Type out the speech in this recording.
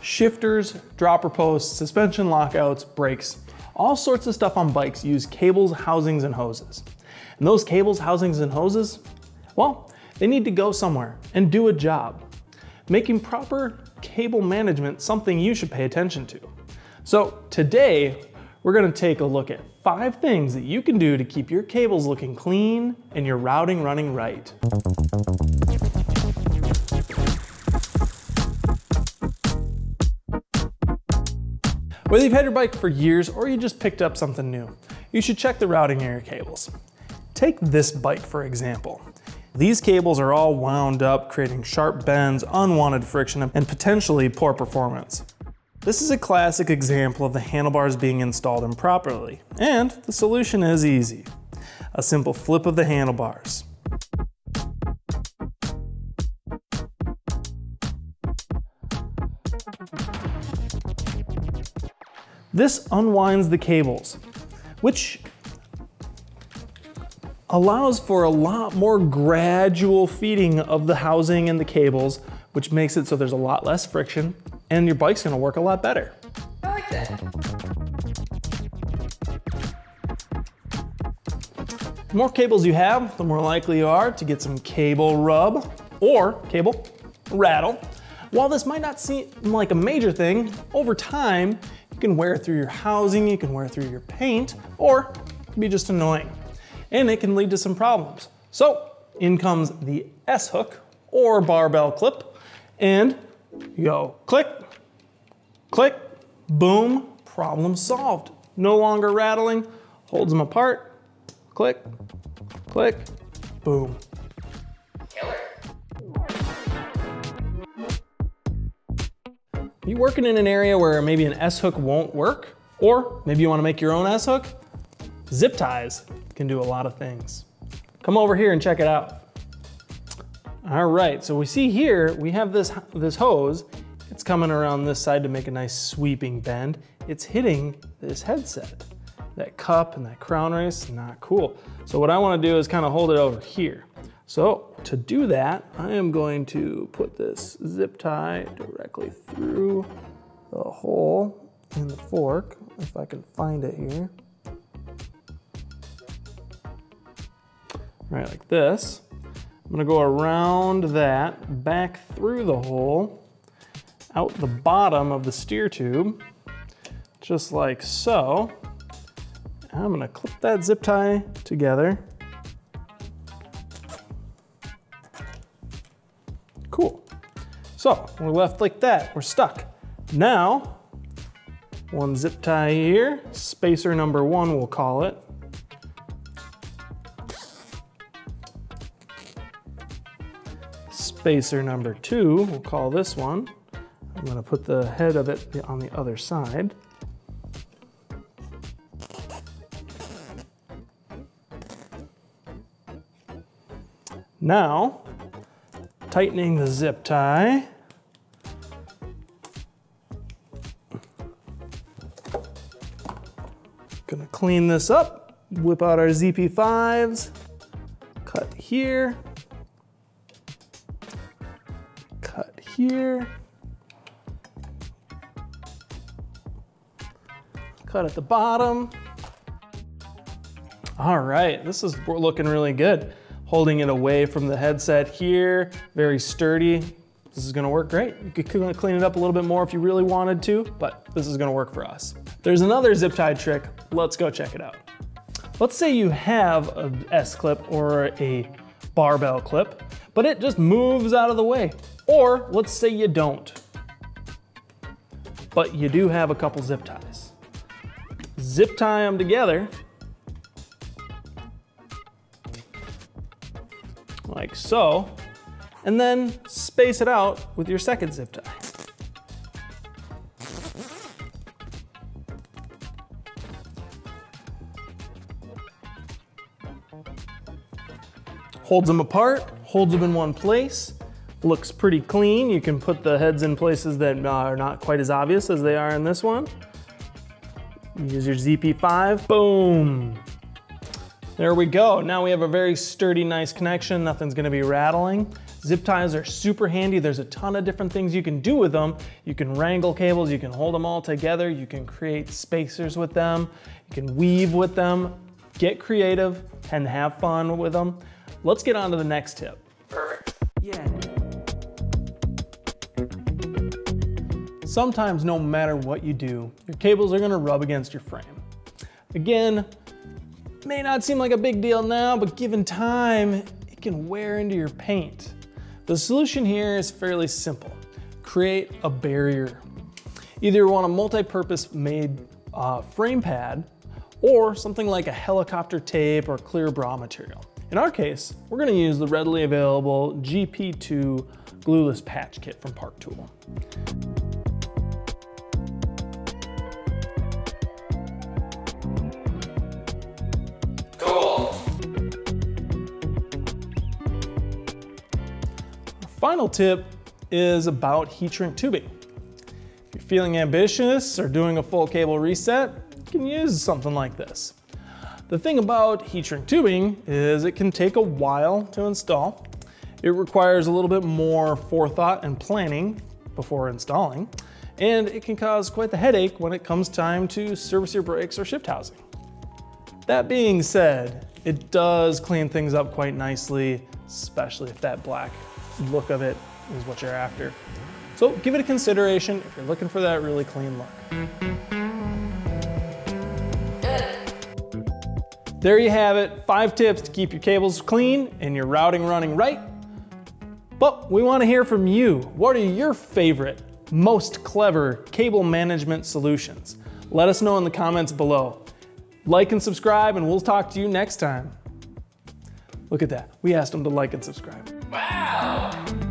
Shifters, dropper posts, suspension lockouts, brakes, all sorts of stuff on bikes use cables, housings, and hoses. And those cables, housings, and hoses, well, they need to go somewhere and do a job. Making proper cable management something you should pay attention to. So today, we're gonna take a look at 5 things that you can do to keep your cables looking clean and your routing running right. Whether you've had your bike for years or you just picked up something new, you should check the routing of your cables. Take this bike for example. These cables are all wound up, creating sharp bends, unwanted friction, and potentially poor performance. This is a classic example of the handlebars being installed improperly, and the solution is easy. A simple flip of the handlebars. This unwinds the cables, which allows for a lot more gradual feeding of the housing and the cables, which makes it so there's a lot less friction and your bike's gonna work a lot better. I like that. The more cables you have, the more likely you are to get some cable rub or cable rattle. While this might not seem like a major thing, over time, you can wear through your housing, you can wear through your paint, or it can be just annoying. And it can lead to some problems. So in comes the S-hook or barbell clip, and you go click, click, boom, problem solved. No longer rattling, holds them apart, click, click, boom. Killer. You working in an area where maybe an S-hook won't work, or maybe you want to make your own S-hook? Zip ties can do a lot of things. Come over here and check it out. All right, so we see here, we have this hose. It's coming around this side to make a nice sweeping bend. It's hitting this headset. That cup and that crown race, not cool. So what I want to do is kind of hold it over here. So to do that, I am going to put this zip tie directly through the hole in the fork, if I can find it here. Right, like this. I'm gonna go around that, back through the hole, out the bottom of the steer tube, just like so. I'm gonna clip that zip tie together. Cool. So we're left like that, we're stuck. Now, one zip tie here, spacer number 1 we'll call it. Spacer number 2, we'll call this one. I'm gonna put the head of it on the other side. Now, tightening the zip tie. Gonna clean this up, whip out our ZP5s, cut here, cut here, cut at the bottom. All right, this is looking really good. Holding it away from the headset here, very sturdy. This is gonna work great. You could clean it up a little bit more if you really wanted to, but this is gonna work for us. There's another zip tie trick. Let's go check it out. Let's say you have an S-clip or a barbell clip, but it just moves out of the way. Or let's say you don't, but you do have a couple zip ties. Zip tie them together, like so, and then space it out with your second zip tie. Holds them apart, holds them in one place, looks pretty clean. You can put the heads in places that are not quite as obvious as they are in this one. Use your ZP5, boom. There we go. Now we have a very sturdy, nice connection. Nothing's gonna be rattling. Zip ties are super handy. There's a ton of different things you can do with them. You can wrangle cables, you can hold them all together, you can create spacers with them, you can weave with them, get creative and have fun with them. Let's get on to the next tip. Perfect. Yeah. Sometimes no matter what you do, your cables are gonna rub against your frame. Again, may not seem like a big deal now, but given time, it can wear into your paint. The solution here is fairly simple. Create a barrier. Either you want a multi-purpose made frame pad or something like a helicopter tape or clear bra material. In our case, we're gonna use the readily available GP2 glueless patch kit from Park Tool. Final tip is about heat shrink tubing. If you're feeling ambitious or doing a full cable reset, you can use something like this. The thing about heat shrink tubing is it can take a while to install. It requires a little bit more forethought and planning before installing, and it can cause quite the headache when it comes time to service your brakes or shift housing. That being said, it does clean things up quite nicely, especially if that black look of it is what you're after. So give it a consideration if you're looking for that really clean look. There you have it, 5 tips to keep your cables clean and your routing running right. But we want to hear from you. What are your favorite, most clever cable management solutions? Let us know in the comments below. Like and subscribe, and we'll talk to you next time. Look at that, we asked them to like and subscribe. Wow!